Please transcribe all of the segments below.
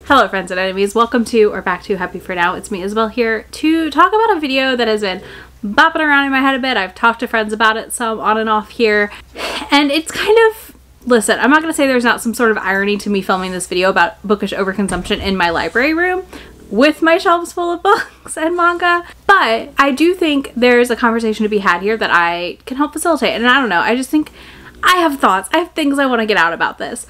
Hello friends and enemies, welcome to or back to Happy for Now. It's me, Isabel, here to talk about a video that has been bopping around in my head a bit. I've talked to friends about it some on and off here, and it's kind of, listen, I'm not going to say there's not some sort of irony to me filming this video about bookish overconsumption in my library room with my shelves full of books and manga, but I do think there's a conversation to be had here that I can help facilitate. And I don't know, I just think I have thoughts, I have things I want to get out about this.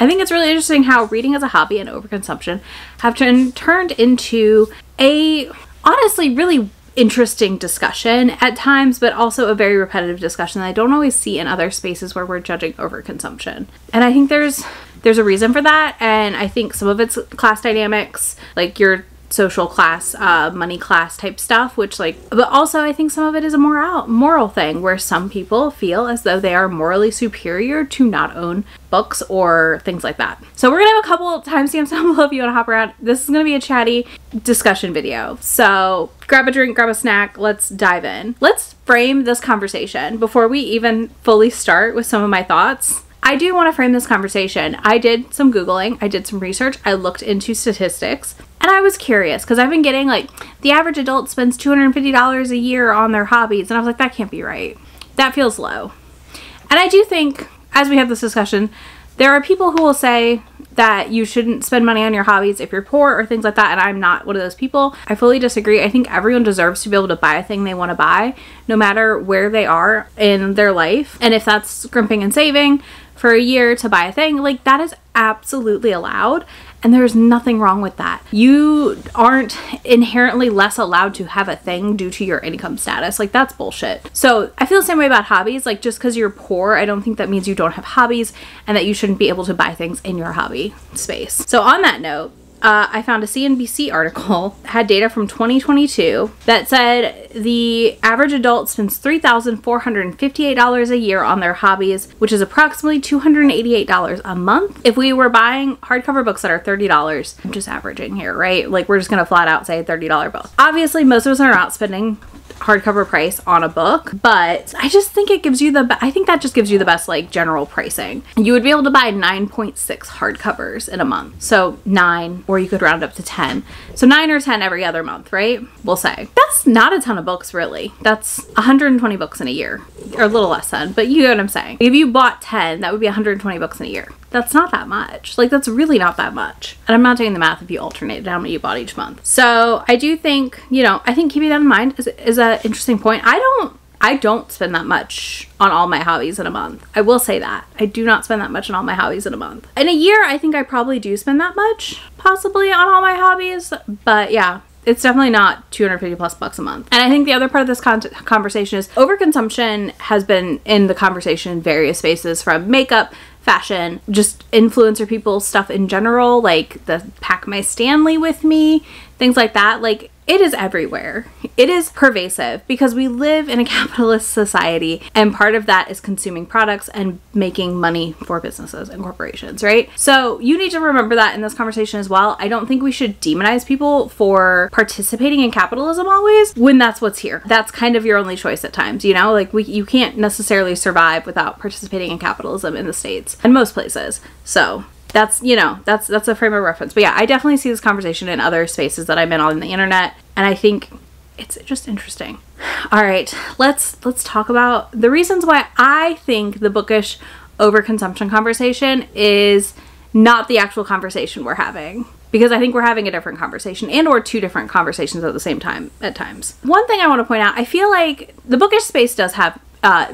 I think it's really interesting how reading as a hobby and overconsumption have turned into a honestly really interesting discussion at times, but also a very repetitive discussion that I don't always see in other spaces where we're judging overconsumption. And I think there's a reason for that, and I think some of it's class dynamics, like your social class, money class type stuff, which but also I think some of it is a moral thing where some people feel as though they are morally superior to not own books or things like that. So we're gonna have a couple timestamps down below if you want to hop around. This is gonna be a chatty discussion video. So grab a drink, grab a snack, let's dive in. Let's frame this conversation before we even fully start with some of my thoughts. I do want to frame this conversation. I did some Googling, I did some research, I looked into statistics, and I was curious because I've been getting the average adult spends $250 a year on their hobbies, and I was like, that can't be right. That feels low. And I do think, as we have this discussion, there are people who will say that you shouldn't spend money on your hobbies if you're poor or things like that, and I'm not one of those people. I fully disagree. I think everyone deserves to be able to buy a thing they want to buy, no matter where they are in their life. And if that's scrimping and saving for a year to buy a thing, that is absolutely allowed, and there's nothing wrong with that. You aren't inherently less allowed to have a thing due to your income status. That's bullshit. So I feel the same way about hobbies. Just because you're poor, I don't think that means you don't have hobbies and that you shouldn't be able to buy things in your hobby space. So on that note, I found a CNBC article had data from 2022 that said the average adult spends $3,458 a year on their hobbies, which is approximately $288 a month. If we were buying hardcover books that are $30, I'm just averaging here, right? We're just gonna flat out say $30 book. Obviously, most of us are not spending hardcover price on a book, but I just think it gives you I think that just gives you the best general pricing. You would be able to buy 9.6 hardcovers in a month. So 9, or you could round up to 10. So 9 or 10 every other month, right? We'll say. That's not a ton of books, really. That's 120 books in a year, or a little less than, but you get what I'm saying. If you bought 10, that would be 120 books in a year. That's not that much. That's really not that much. And I'm not doing the math if you alternated how many you bought each month. So I do think, I think keeping that in mind is an interesting point. I don't spend that much on all my hobbies in a month. I will say that. I do not spend that much on all my hobbies in a month. In a year, I think I probably do spend that much, possibly, on all my hobbies. But yeah, it's definitely not 250 plus bucks a month. And I think the other part of this conversation is overconsumption has been in the conversation in various spaces, from makeup, fashion, just influencer people stuff in general, the pack my Stanley with me, things like that. It is everywhere. It is pervasive because we live in a capitalist society, and part of that is consuming products and making money for businesses and corporations, right? So you need to remember that in this conversation as well. I don't think we should demonize people for participating in capitalism always when that's what's here. That's kind of your only choice at times, you can't necessarily survive without participating in capitalism in the States and most places. So that's, that's a frame of reference. But yeah, I definitely see this conversation in other spaces that I'm in on the internet, and I think it's just interesting. All right, let's talk about the reasons why I think the bookish overconsumption conversation is not the actual conversation we're having, because I think we're having a different conversation or two different conversations at the same time at times. One thing I want to point out, I feel like the bookish space does have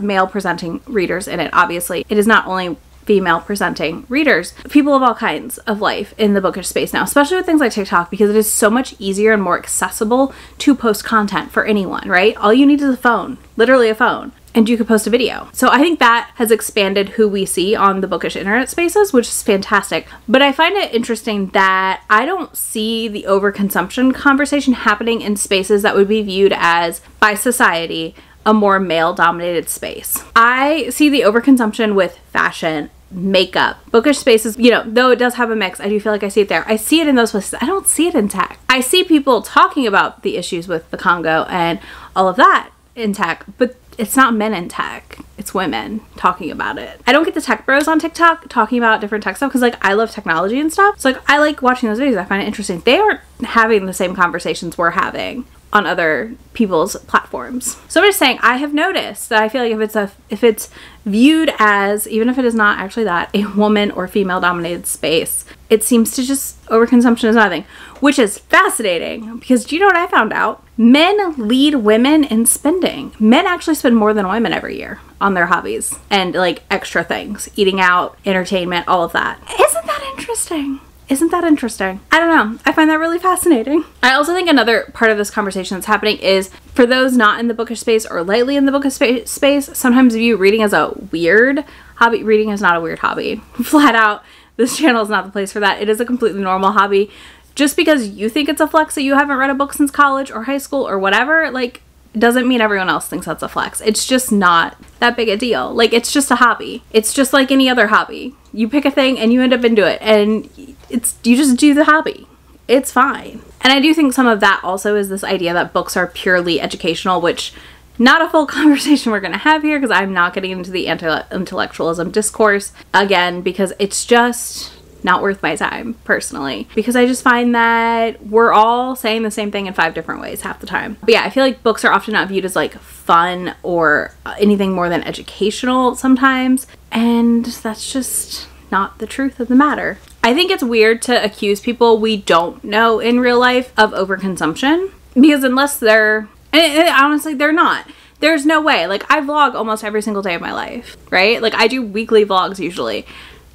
male presenting readers in it. Obviously, it is not only female presenting readers, people of all kinds of life in the bookish space now, especially with things like TikTok, because it is so much easier and more accessible to post content for anyone, right? All you need is a phone, literally a phone, and you could post a video. So I think that has expanded who we see on the bookish internet spaces, which is fantastic. But I find it interesting that I don't see the overconsumption conversation happening in spaces that would be viewed as, by society, a more male-dominated space. I see the overconsumption with fashion, makeup, bookish spaces, though it does have a mix, I do feel like I see it there. I see it in those places. I don't see it in tech. I see people talking about the issues with the Congo and all of that in tech, but it's not men in tech. it's women talking about it. I don't get the tech bros on TikTok talking about different tech stuff because like I love technology and stuff. So like I like watching those videos. I find it interesting. They aren't having the same conversations we're having on other people's platforms. So I'm just saying, I have noticed that I feel like if it's viewed as, even if it is not actually that, a woman or female dominated space, it seems to just, overconsumption is nothing, which is fascinating because do you know what I found out? Men lead women in spending. Men actually spend more than women every year on their hobbies and like extra things, eating out, entertainment, all of that. Isn't that interesting? Isn't that interesting? I don't know. I find that really fascinating. I also think another part of this conversation that's happening is for those not in the bookish space or lightly in the bookish space, sometimes view reading as a weird hobby. Reading is not a weird hobby. Flat out, this channel is not the place for that. It is a completely normal hobby. Just because you think it's a flex that you haven't read a book since college or high school or whatever, like, doesn't mean everyone else thinks that's a flex. It's just not that big a deal. Like, it's just a hobby. It's just like any other hobby. You pick a thing and you end up into it and you just do the hobby. It's fine. And I do think some of that also is this idea that books are purely educational, which not a full conversation we're gonna have here because I'm not getting into the intellectualism discourse again because it's just not worth my time personally, because I just find that we're all saying the same thing in 5 different ways half the time. But yeah, I feel like books are often not viewed as like fun or anything more than educational sometimes, and that's just not the truth of the matter. I think it's weird to accuse people we don't know in real life of overconsumption because unless they're, and honestly they're not. There's no way. Like, I vlog almost every single day of my life, right? Like, I do weekly vlogs usually.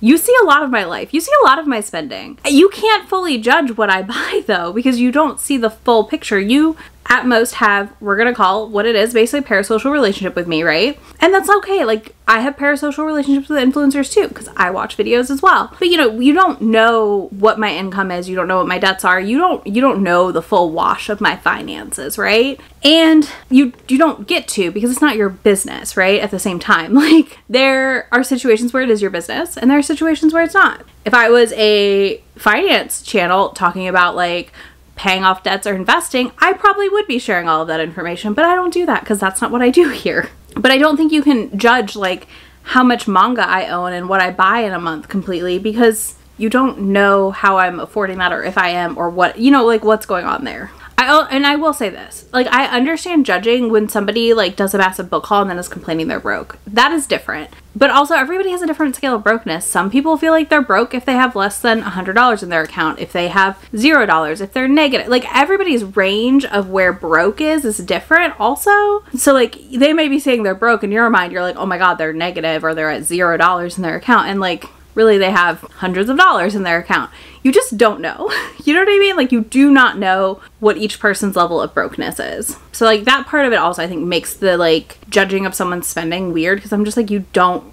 You see a lot of my life. You see a lot of my spending. You can't fully judge what I buy though, because you don't see the full picture. You at most have, we're gonna call what it is, basically a parasocial relationship with me, right? And that's okay. Like, I have parasocial relationships with influencers too, because I watch videos as well. But you know, you don't know what my income is. You don't know what my debts are. You don't know the full wash of my finances, right? And you don't get to, because it's not your business, right? At the same time, like, there are situations where it is your business and there are situations where it's not. If I was a finance channel talking about like paying off debts or investing, I probably would be sharing all of that information, but I don't do that because that's not what I do here. But I don't think you can judge like how much manga I own and what I buy in a month completely, because you don't know how I'm affording that, or if I am, or what, you know, like what's going on there. And I will say this, like, I understand judging when somebody like does a massive book haul and then is complaining they're broke. That is different. But also everybody has a different scale of brokenness. Some people feel like they're broke if they have less than $100 in their account, if they have $0, if they're negative. Like, everybody's range of where broke is different also. So like, they may be saying they're broke, in your mind you're like, oh my god, they're negative, or they're at $0 in their account, and like, really they have hundreds of dollars in their account. You just don't know. You know what I mean? Like, you do not know what each person's level of brokenness is. So like, that part of it also I think makes the like judging of someone's spending weird, because I'm just like, you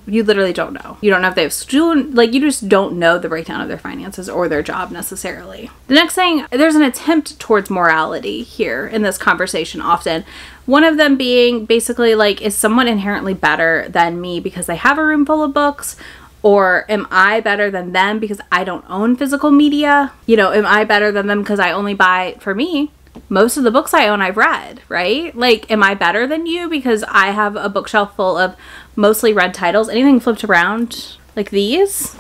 literally don't know. You don't know if they have student, like, you just don't know the breakdown of their finances or their job necessarily. The next thing, there's an attempt towards morality here in this conversation often. One of them being basically like, is someone inherently better than me because they have a room full of books? Or am I better than them because I don't own physical media? You know, am I better than them because I only buy, for me, most of the books I own I've read, right? Like, am I better than you because I have a bookshelf full of mostly read titles? Anything flipped around like these?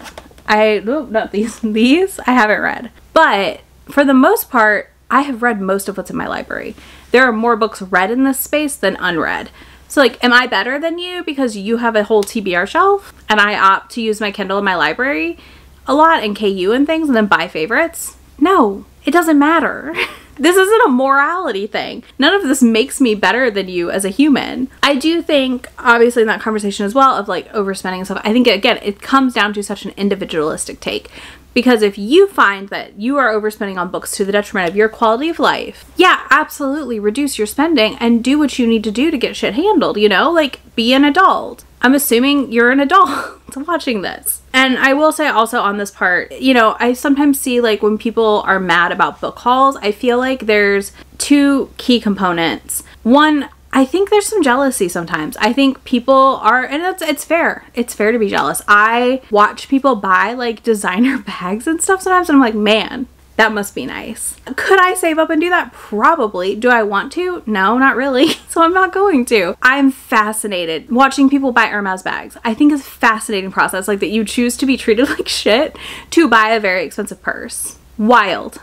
Not these. These I haven't read. But for the most part, I have read most of what's in my library. There are more books read in this space than unread. So like, am I better than you because you have a whole TBR shelf and I opt to use my Kindle in my library a lot and KU and things and then buy favorites? No, it doesn't matter. This isn't a morality thing. None of this makes me better than you as a human. I do think, obviously in that conversation as well of like overspending and stuff, I think again, it comes down to such an individualistic take. Because if you find that you are overspending on books to the detriment of your quality of life, yeah, absolutely reduce your spending and do what you need to do to get shit handled, you know? Like, be an adult. I'm assuming you're an adult watching this. And I will say also on this part, you know, I sometimes see like when people are mad about book hauls, I feel like there's 2 key components. One, I think there's some jealousy sometimes. I think people are, and it's fair. It's fair to be jealous. I watch people buy like designer bags and stuff sometimes and I'm like, man, That must be nice. Could I save up and do that? Probably. Do I want to? No, not really. So I'm not going to. I'm fascinated watching people buy Hermes bags. I think it's a fascinating process, like that you choose to be treated like shit to buy a very expensive purse. Wild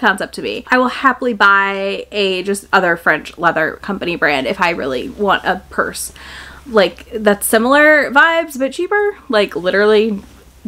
concept to me. I will happily buy a just other French leather company brand if I really want a purse like that's similar vibes but cheaper, like literally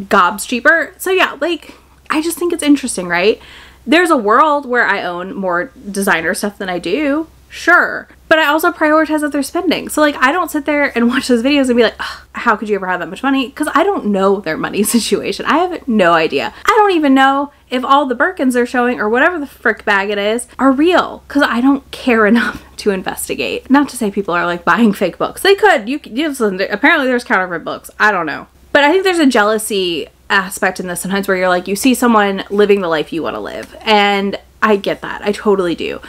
gobs cheaper. So yeah, like I just think it's interesting, right? There's a world where I own more designer stuff than I do, sure, but I also prioritize other spending. So like I don't sit there and watch those videos and be like, how could you ever have that much money? Because I don't know their money situation. I have no idea. I don't even know if all the Birkins they're showing or whatever the frick bag it is are real, because I don't care enough to investigate. Not to say people are like buying fake books. They could. You listen, apparently there's counterfeit books. I don't know. But I think there's a jealousy aspect in this sometimes where you're like, you see someone living the life you want to live. And I get that. I totally do.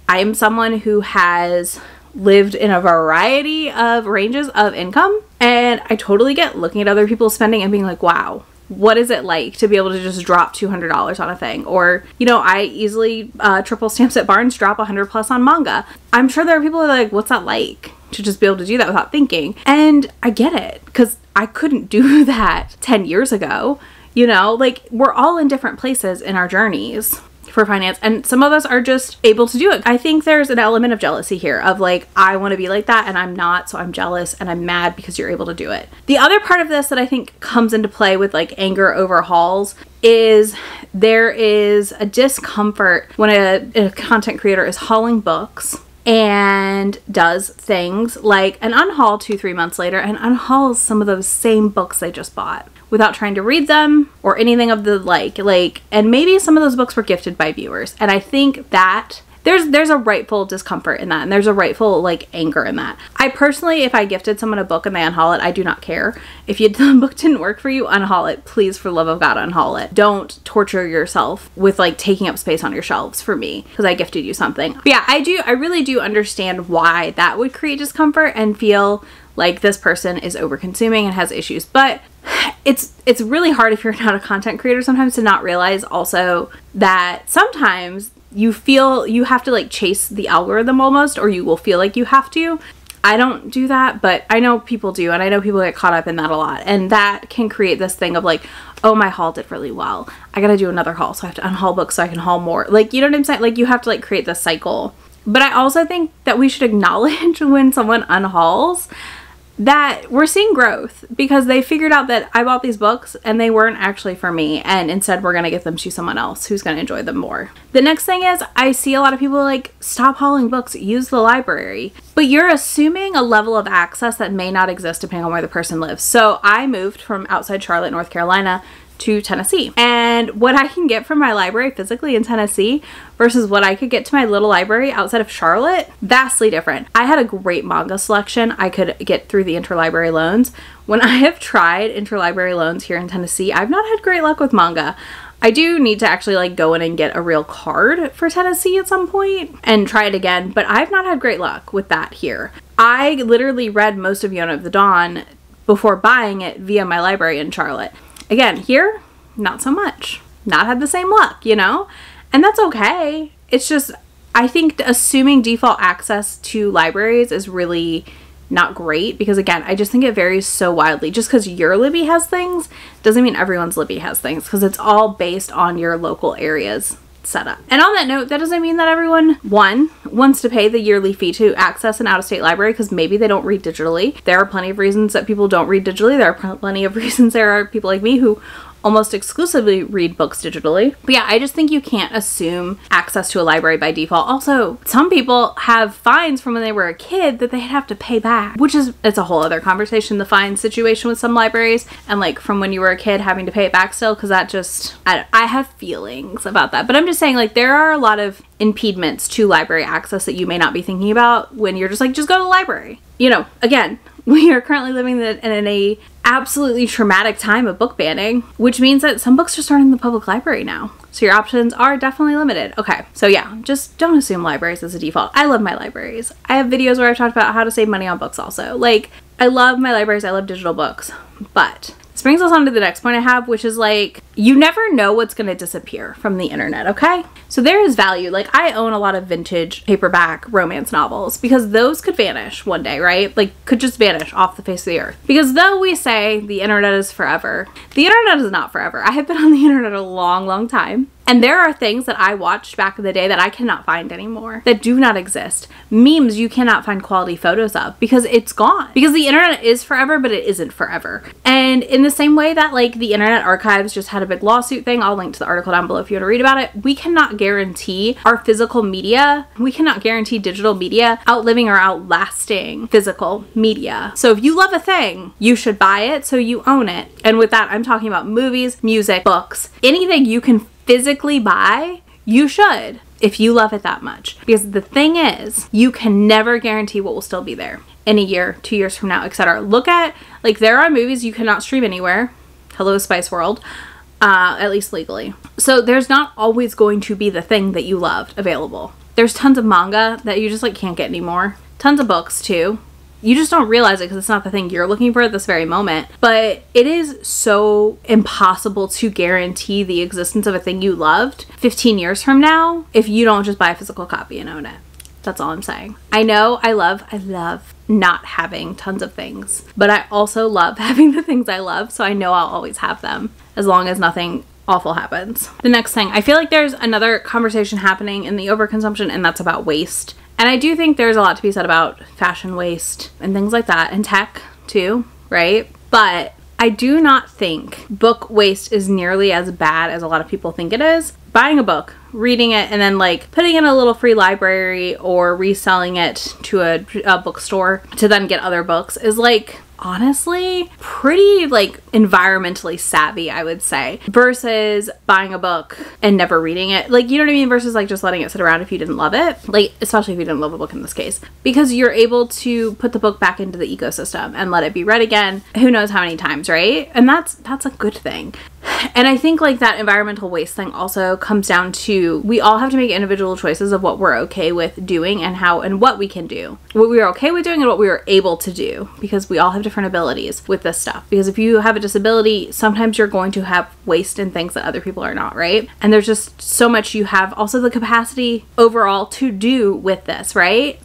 I am someone who has lived in a variety of ranges of income, and I totally get looking at other people's spending and being like, wow, what is it like to be able to just drop $200 on a thing? Or, you know, I easily triple stamps at Barnes, drop 100 plus on manga. I'm sure there are people who are like, what's that like to just be able to do that without thinking? And I get it, because I couldn't do that 10 years ago. You know, like we're all in different places in our journeys for finance, and some of us are just able to do it. I think there's an element of jealousy here of like, I want to be like that and I'm not, so I'm jealous and I'm mad because you're able to do it. The other part of this that I think comes into play with like anger over hauls is there is a discomfort when a content creator is hauling books and does things like an unhaul 2-3 months later and unhauls some of those same books they just bought without trying to read them or anything of the like, and maybe some of those books were gifted by viewers. And I think that there's a rightful discomfort in that, and there's a rightful like anger in that. I personally, if I gifted someone a book and they unhaul it, I do not care. If the book didn't work for you, unhaul it. Please, for the love of God, unhaul it. Don't torture yourself with like taking up space on your shelves for me because I gifted you something. But yeah, I really do understand why that would create discomfort and feel like this person is over consuming and has issues. But it's really hard if you're not a content creator sometimes to not realize also that sometimes you feel you have to like chase the algorithm almost, or you will feel like you have to. I don't do that, but I know people do, and I know people get caught up in that a lot, and that can create this thing of like, oh, my haul did really well, I gotta do another haul, so I have to unhaul books so I can haul more. Like, you know what I'm saying? Like, you have to like create this cycle. But I also think that we should acknowledge when someone unhauls that we're seeing growth, because they figured out that I bought these books and they weren't actually for me, and instead we're gonna get them to someone else who's gonna enjoy them more. The next thing is, I see a lot of people like, stop hauling books, use the library. But you're assuming a level of access that may not exist depending on where the person lives. So I moved from outside Charlotte, North Carolina to Tennessee, and what I can get from my library physically in Tennessee versus what I could get to my little library outside of Charlotte, vastly different. I had a great manga selection I could get through the interlibrary loans. When I have tried interlibrary loans here in Tennessee, I've not had great luck with manga. I do need to actually like go in and get a real card for Tennessee at some point and try it again, but I've not had great luck with that here. I literally read most of Yona of the Dawn before buying it via my library in Charlotte. Again, here, not so much. Not had the same luck, you know? And that's okay. It's just, I think assuming default access to libraries is really not great, because again, I just think it varies so wildly. Just because your Libby has things doesn't mean everyone's Libby has things, because it's all based on your local area's setup. And on that note, that doesn't mean that everyone, one, wants to pay the yearly fee to access an out-of-state library, because maybe they don't read digitally. There are plenty of reasons that people don't read digitally. There are plenty of reasons there are people like me who almost exclusively read books digitally. But yeah, I just think you can't assume access to a library by default. Also, some people have fines from when they were a kid that they have to pay back, which is, it's a whole other conversation, the fine situation with some libraries, and like from when you were a kid having to pay it back still, because that just, I have feelings about that. But I'm just saying, like, there are a lot of impediments to library access that you may not be thinking about when you're just like, just go to the library. You know, again, we are currently living in a absolutely traumatic time of book banning, which means that some books just aren't in the public library now. So your options are definitely limited. Okay, so yeah, just don't assume libraries as a default. I love my libraries. I have videos where I've talked about how to save money on books also. Like, I love my libraries, I love digital books. But this brings us on to the next point I have, which is like, you never know what's going to disappear from the internet, okay? So there is value. Like, I own a lot of vintage paperback romance novels because those could vanish one day, right? Like, could just vanish off the face of the earth. Because though we say the internet is forever, the internet is not forever. I have been on the internet a long, long time. And there are things that I watched back in the day that I cannot find anymore, that do not exist. Memes you cannot find quality photos of because it's gone. Because the internet is forever, but it isn't forever. And in the same way that like the Internet Archives just had a big lawsuit thing, I'll link to the article down below if you want to read about it, we cannot guarantee our physical media, we cannot guarantee digital media outliving or outlasting physical media. So if you love a thing, you should buy it so you own it. And with that, I'm talking about movies, music, books, anything you can physically buy, you should, if you love it that much. Because the thing is, you can never guarantee what will still be there in a year, 2 years from now, etc. Look at, like, there are movies you cannot stream anywhere. Hello, Spice World. At least legally. So there's not always going to be the thing that you loved available. There's tons of manga that you just like can't get anymore. Tons of books too. You just don't realize it because it's not the thing you're looking for at this very moment. But it is so impossible to guarantee the existence of a thing you loved 15 years from now if you don't just buy a physical copy and own it. That's all I'm saying. I know I love not having tons of things, but I also love having the things I love, so I know I'll always have them as long as nothing awful happens. The next thing, I feel like there's another conversation happening in the overconsumption, and that's about waste. And I do think there's a lot to be said about fashion waste and things like that, and tech too, right? But I do not think book waste is nearly as bad as a lot of people think it is. Buying a book, reading it, and then like putting it in a little free library or reselling it to a bookstore to then get other books is like, honestly, pretty like environmentally savvy, I would say, versus buying a book and never reading it. Like, you know what I mean? Versus like just letting it sit around if you didn't love it. Like, especially if you didn't love a book in this case, because you're able to put the book back into the ecosystem and let it be read again, who knows how many times, right? And that's a good thing. And I think like that environmental waste thing also comes down to, we all have to make individual choices of what we're okay with doing and how and what we can do, what we are okay with doing and what we are able to do, because we all have different abilities with this stuff. Because if you have a disability, sometimes you're going to have waste in things that other people are not, right? And there's just so much you have also the capacity overall to do with this, right?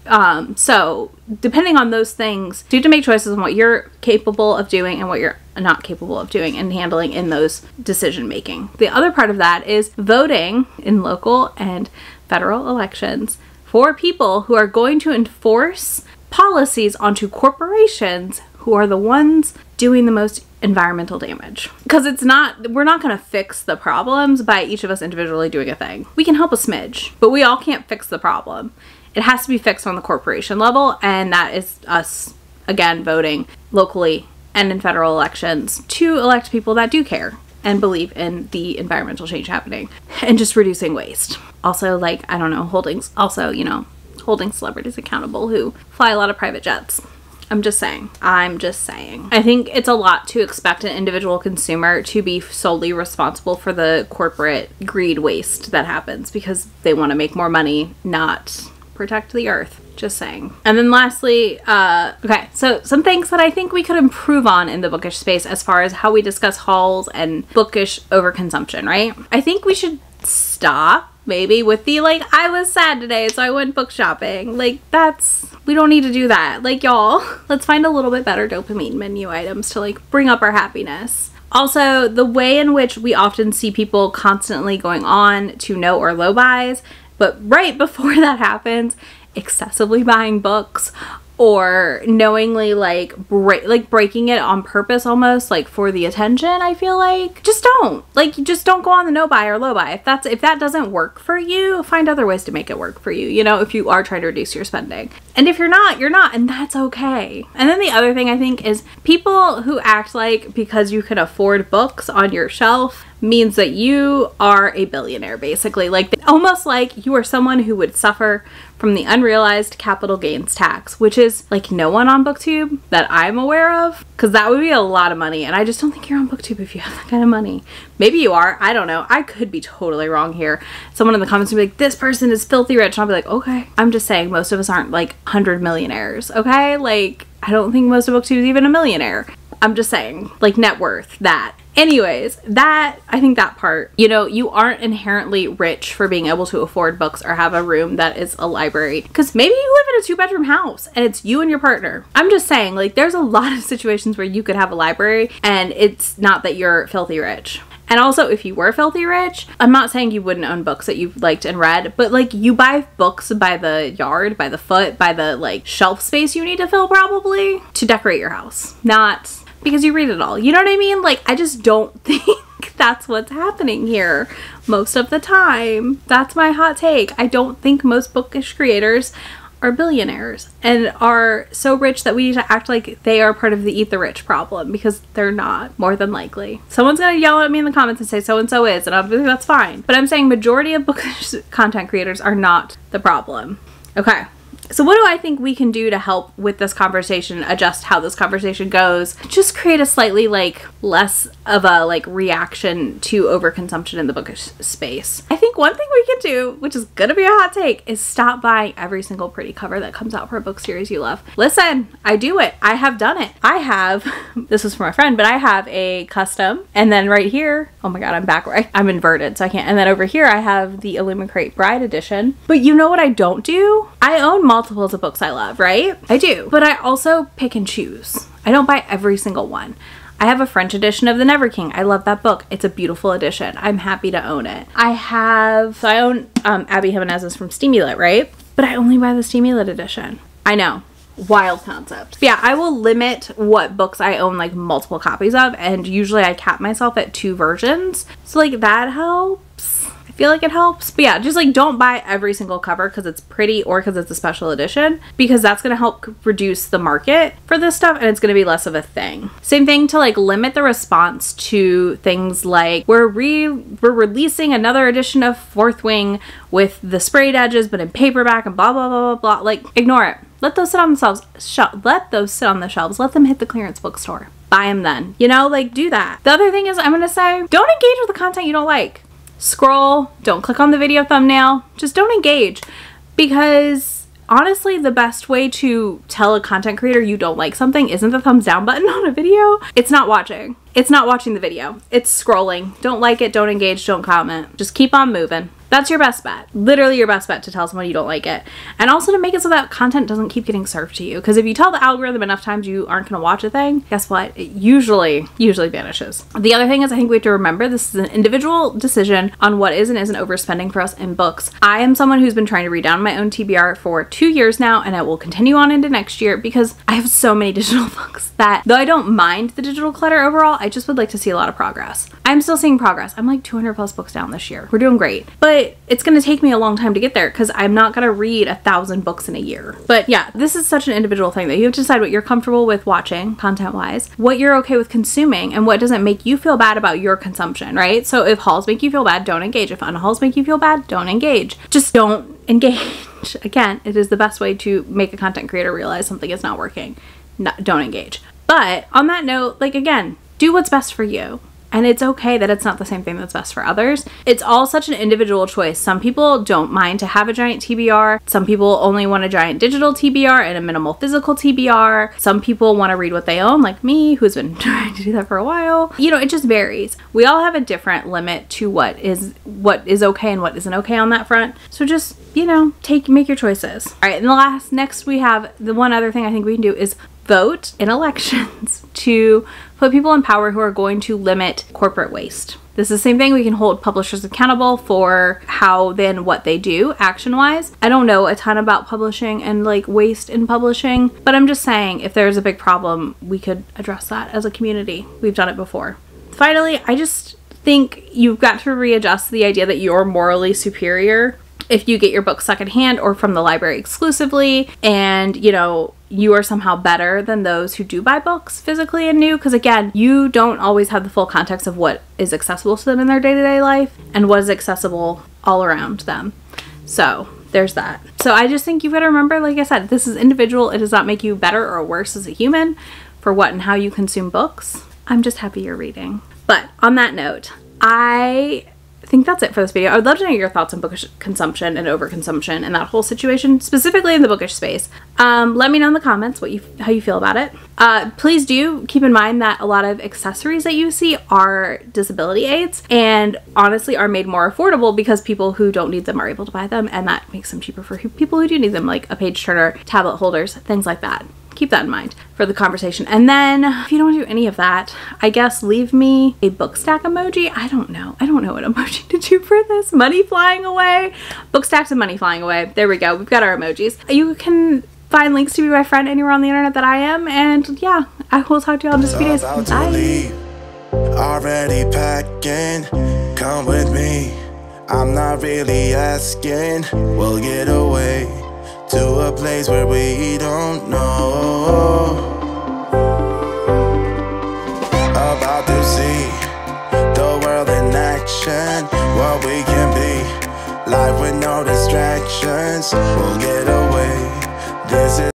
So depending on those things, you have to make choices on what you're capable of doing and what you're not capable of doing and handling in those decision making. The other part of that is voting in local and federal elections for people who are going to enforce policies onto corporations who are the ones doing the most environmental damage. Because we're not going to fix the problems by each of us individually doing a thing. We can help a smidge, but we all can't fix the problem. It has to be fixed on the corporation level, and that is us, again, voting locally and in federal elections to elect people that do care and believe in the environmental change happening and just reducing waste. Also, like, I don't know, holding celebrities accountable who fly a lot of private jets. I'm just saying. I think it's a lot to expect an individual consumer to be solely responsible for the corporate greed waste that happens because they want to make more money, not protect the earth. Just saying. And then lastly, okay, so some things that I think we could improve on in the bookish space as far as how we discuss hauls and bookish overconsumption, right? I think we should stop maybe with the like, I was sad today so I went book shopping. Like, we don't need to do that. Like, y'all, let's find a little bit better dopamine menu items to like bring up our happiness. Also, the way in which we often see people constantly going on to no or low buys, but right before that happens, excessively buying books or knowingly like breaking it on purpose, almost like for the attention. I feel like just don't go on the no buy or low buy. If that doesn't work for you, find other ways to make it work for you, you know, if you are trying to reduce your spending. And if you're not, and that's okay. And then the other thing I think is people who act like because you can afford books on your shelf means that you are a billionaire, basically. Like, almost like you are someone who would suffer from the unrealized capital gains tax, which is like no one on BookTube that I'm aware of, because that would be a lot of money, and I just don't think you're on BookTube if you have that kind of money. Maybe you are, I don't know, I could be totally wrong here. Someone in the comments would be like, this person is filthy rich, and I'll be like, okay. I'm just saying, most of us aren't like 100 millionaires, okay? Like, I don't think most of BookTube is even a millionaire. I'm just saying, like net worth, that. Anyways, I think that part, you know, you aren't inherently rich for being able to afford books or have a room that is a library, because maybe you live in a 2-bedroom house and it's you and your partner. I'm just saying, like, there's a lot of situations where you could have a library and it's not that you're filthy rich. And also, if you were filthy rich, I'm not saying you wouldn't own books that you liked and read, but like, you buy books by the yard, by the foot, by the like shelf space you need to fill, probably to decorate your house, not because you read it all. You know what I mean? Like, I just don't think that's what's happening here most of the time. That's my hot take. I don't think most bookish creators are billionaires and are so rich that we need to act like they are part of the eat the rich problem, because they're not, more than likely. Someone's gonna yell at me in the comments and say so and so is, and obviously that's fine. But I'm saying majority of bookish content creators are not the problem. Okay. So what do I think we can do to help with this conversation, adjust how this conversation goes, just create a slightly like less of a like reaction to overconsumption in the bookish space? I think one thing we can do, which is gonna be a hot take, is stop buying every single pretty cover that comes out for a book series you love. Listen, I do it. I have done it. I have, this is for my friend, but I have a custom, and then right here, oh my god, I'm backward. I'm inverted, so I can't. And then over here I have the Illumicrate Bride edition. But you know what I don't do? I own multiples of books I love, right? I do. But I also pick and choose. I don't buy every single one. I have a French edition of The Never King. I love that book. It's a beautiful edition. I'm happy to own it. I own Abby Jimenez's from Steamy Lit, right? But I only buy the Steamy Lit edition. I know. Wild concept. But yeah, I will limit what books I own like multiple copies of, and usually I cap myself at 2 versions. So like that helps. I feel like it helps. But yeah, just like don't buy every single cover because it's pretty or because it's a special edition, because that's going to help reduce the market for this stuff and it's going to be less of a thing. Same thing to like limit the response to things like we're releasing another edition of Fourth Wing with the sprayed edges but in paperback and blah blah blah blah blah. Like, ignore it. Let those sit on themselves. Let those sit on the shelves. Let them hit the clearance bookstore. Buy them then. You know, like, do that. The other thing is, I'm gonna say, don't engage with the content you don't like. Scroll. Don't click on the video thumbnail. Just don't engage. Because honestly, the best way to tell a content creator you don't like something isn't the thumbs down button on a video. It's not watching. It's not watching the video. It's scrolling. Don't like it. Don't engage. Don't comment. Just keep on moving. That's your best bet. Literally your best bet to tell someone you don't like it. And also to make it so that content doesn't keep getting served to you. Because if you tell the algorithm enough times you aren't going to watch a thing, guess what? It usually vanishes. The other thing is, I think we have to remember this is an individual decision on what is and isn't overspending for us in books. I am someone who's been trying to read down my own TBR for 2 years now, and it will continue on into next year because I have so many digital books that, though I don't mind the digital clutter overall, I just would like to see a lot of progress. I'm still seeing progress. I'm like 200 plus books down this year. We're doing great. But it's going to take me a long time to get there because I'm not going to read 1,000 books in a year. But yeah, this is such an individual thing that you have to decide what you're comfortable with watching content-wise, what you're okay with consuming, and what doesn't make you feel bad about your consumption, right? So if hauls make you feel bad, don't engage. If unhauls make you feel bad, don't engage. Just don't engage. Again, it is the best way to make a content creator realize something is not working. Don't engage. But on that note, like, again, do what's best for you. And it's okay that it's not the same thing that's best for others. It's all such an individual choice. Some people don't mind to have a giant TBR. Some people only want a giant digital TBR and a minimal physical TBR. Some people want to read what they own, like me, who's been trying to do that for a while. You know, it just varies. We all have a different limit to what is okay and what isn't okay on that front. So just, you know, make your choices. All right, and next we have the one other thing I think we can do is vote in elections to put people in power who are going to limit corporate waste. This is the same thing. We can hold publishers accountable for what they do action-wise. I don't know a ton about publishing and like waste in publishing, but I'm just saying if there's a big problem, we could address that as a community. We've done it before. Finally, I just think you've got to readjust the idea that you're morally superior if you get your book secondhand or from the library exclusively, and you know, you are somehow better than those who do buy books physically and new, because again, you don't always have the full context of what is accessible to them in their day-to-day life and what is accessible all around them. So there's that. So I just think you've got to remember, like I said, this is individual. It does not make you better or worse as a human for what and how you consume books. I'm just happy you're reading. But on that note, I think that's it for this video. I would love to know your thoughts on bookish consumption and overconsumption and that whole situation, specifically in the bookish space. Let me know in the comments how you feel about it. Please do keep in mind that a lot of accessories that you see are disability aids and honestly are made more affordable because people who don't need them are able to buy them, and that makes them cheaper for people who do need them, like a page turner, tablet holders, things like that. Keep that in mind for the conversation. And then if you don't want to do any of that, I guess leave me a book stack emoji. I don't know what emoji to do for this. Money flying away. Book stacks and money flying away. There we go. We've got our emojis. You can find links to be my friend anywhere on the internet that I am. And yeah, I will talk to you all in just a few days. Bye. Already packing, come with me. I'm not really asking. We'll get away to a place where we don't know. About to see the world in action, what we can be. Life with no distractions. We'll get away.